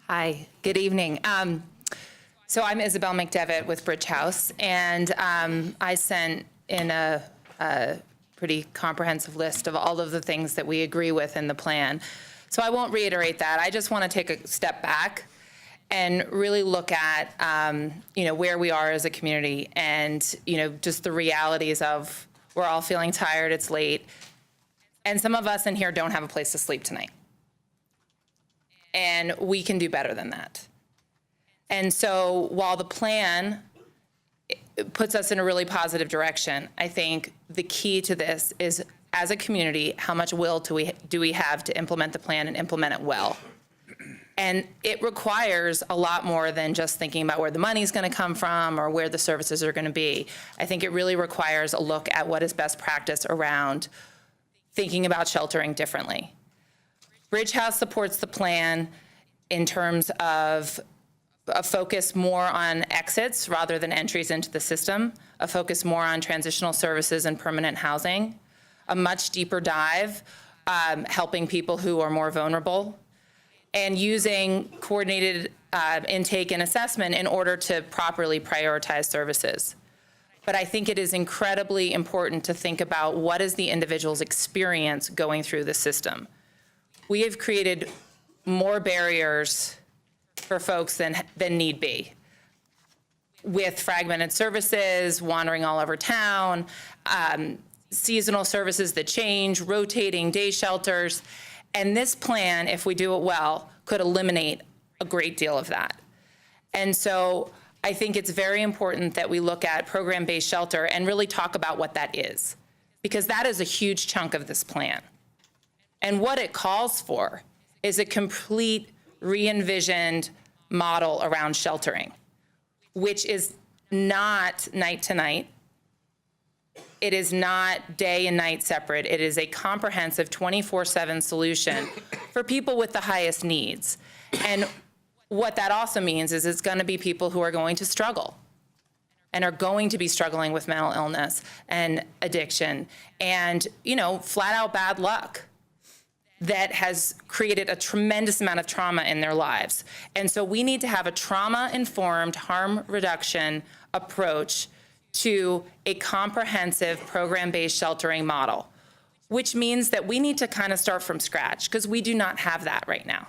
Hi, good evening. So I'm Isabel McDevitt with Bridge House, and I sent in a pretty comprehensive list of all of the things that we agree with in the plan. So I won't reiterate that. I just want to take a step back and really look at where we are as a community, and just the realities of we're all feeling tired, it's late, and some of us in here don't have a place to sleep tonight. And we can do better than that. And so while the plan puts us in a really positive direction, I think the key to this is, as a community, how much will do we have to implement the plan and implement it well? And it requires a lot more than just thinking about where the money's going to come from or where the services are going to be. I think it really requires a look at what is best practice around thinking about sheltering differently. Bridge House supports the plan in terms of a focus more on exits rather than entries into the system, a focus more on transitional services and permanent housing, a much deeper dive helping people who are more vulnerable, and using coordinated intake and assessment in order to properly prioritize services. But I think it is incredibly important to think about what is the individual's experience going through the system. We have created more barriers for folks than need be, with fragmented services, wandering all over town, seasonal services that change, rotating day shelters. And this plan, if we do it well, could eliminate a great deal of that. And so I think it's very important that we look at program-based shelter and really talk about what that is, because that is a huge chunk of this plan. And what it calls for is a complete re-envisioned model around sheltering, which is not night to night. It is not day and night separate. It is a comprehensive 24/7 solution for people with the highest needs. And what that also means is it's going to be people who are going to struggle and are going to be struggling with mental illness and addiction and, flat out bad luck that has created a tremendous amount of trauma in their lives. And so we need to have a trauma-informed harm reduction approach to a comprehensive program-based sheltering model, which means that we need to kind of start from scratch, because we do not have that right now.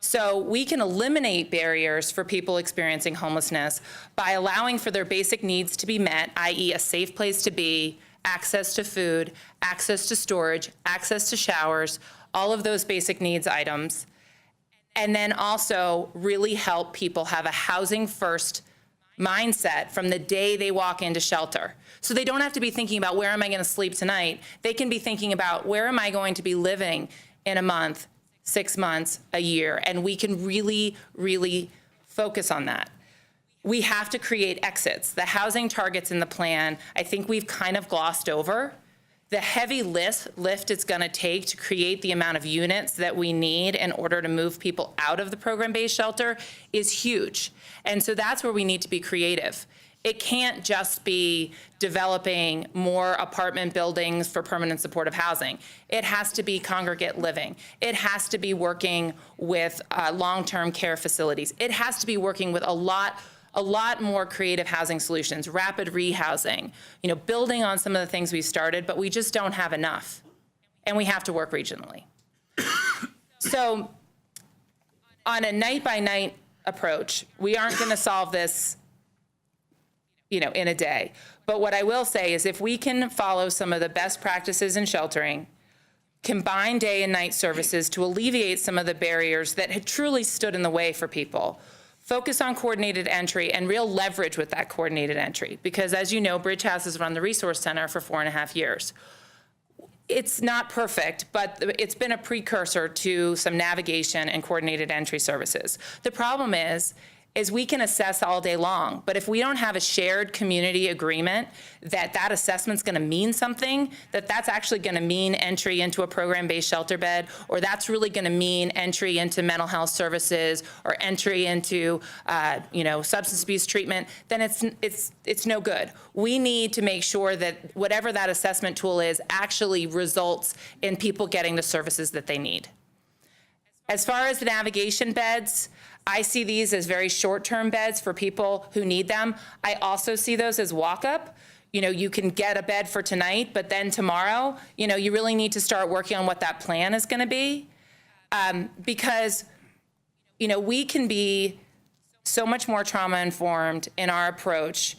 So we can eliminate barriers for people experiencing homelessness by allowing for their basic needs to be met, i.e. a safe place to be, access to food, access to storage, access to showers, all of those basic needs items, and then also really help people have a housing first mindset from the day they walk into shelter. So they don't have to be thinking about, where am I going to sleep tonight? They can be thinking about, where am I going to be living in a month, 6 months, a year? And we can really, really focus on that. We have to create exits. The housing targets in the plan, I think we've kind of glossed over. The heavy lift it's going to take to create the amount of units that we need in order to move people out of the program-based shelter is huge. And so that's where we need to be creative. It can't just be developing more apartment buildings for permanent supportive housing. It has to be congregate living. It has to be working with long-term care facilities. It has to be working with a lot more creative housing solutions, rapid rehousing, building on some of the things we've started, but we just don't have enough. And we have to work regionally. So on a night-by-night approach, we aren't going to solve this, in a day. But what I will say is, if we can follow some of the best practices in sheltering, combine day and night services to alleviate some of the barriers that had truly stood in the way for people, focus on coordinated entry and real leverage with that coordinated entry. Because as you know, Bridge House has run the Resource Center for 4.5 years. It's not perfect, but it's been a precursor to some navigation and coordinated entry services. The problem is we can assess all day long, but if we don't have a shared community agreement that assessment's going to mean something, that's actually going to mean entry into a program-based shelter bed, or that's really going to mean entry into mental health services or entry into substance abuse treatment, then it's no good. We need to make sure that whatever that assessment tool is actually results in people getting the services that they need. As far as the navigation beds, I see these as very short-term beds for people who need them. I also see those as walk-up. You know, you can get a bed for tonight, but then tomorrow, you know, you really need to start working on what that plan is going to be. Because, you know, we can be so much more trauma-informed in our approach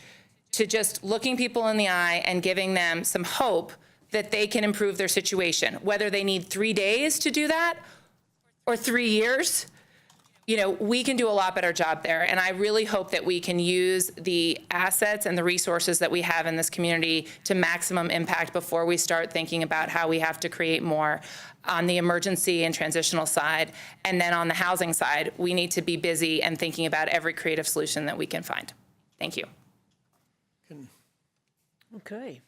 to just looking people in the eye and giving them some hope that they can improve their situation, whether they need 3 days to do that or 3 years. You know, we can do a lot better job there. And I really hope that we can use the assets and the resources that we have in this community to maximum impact before we start thinking about how we have to create more on the emergency and transitional side. And then on the housing side, we need to be busy and thinking about every creative solution that we can find. Thank you. Okay.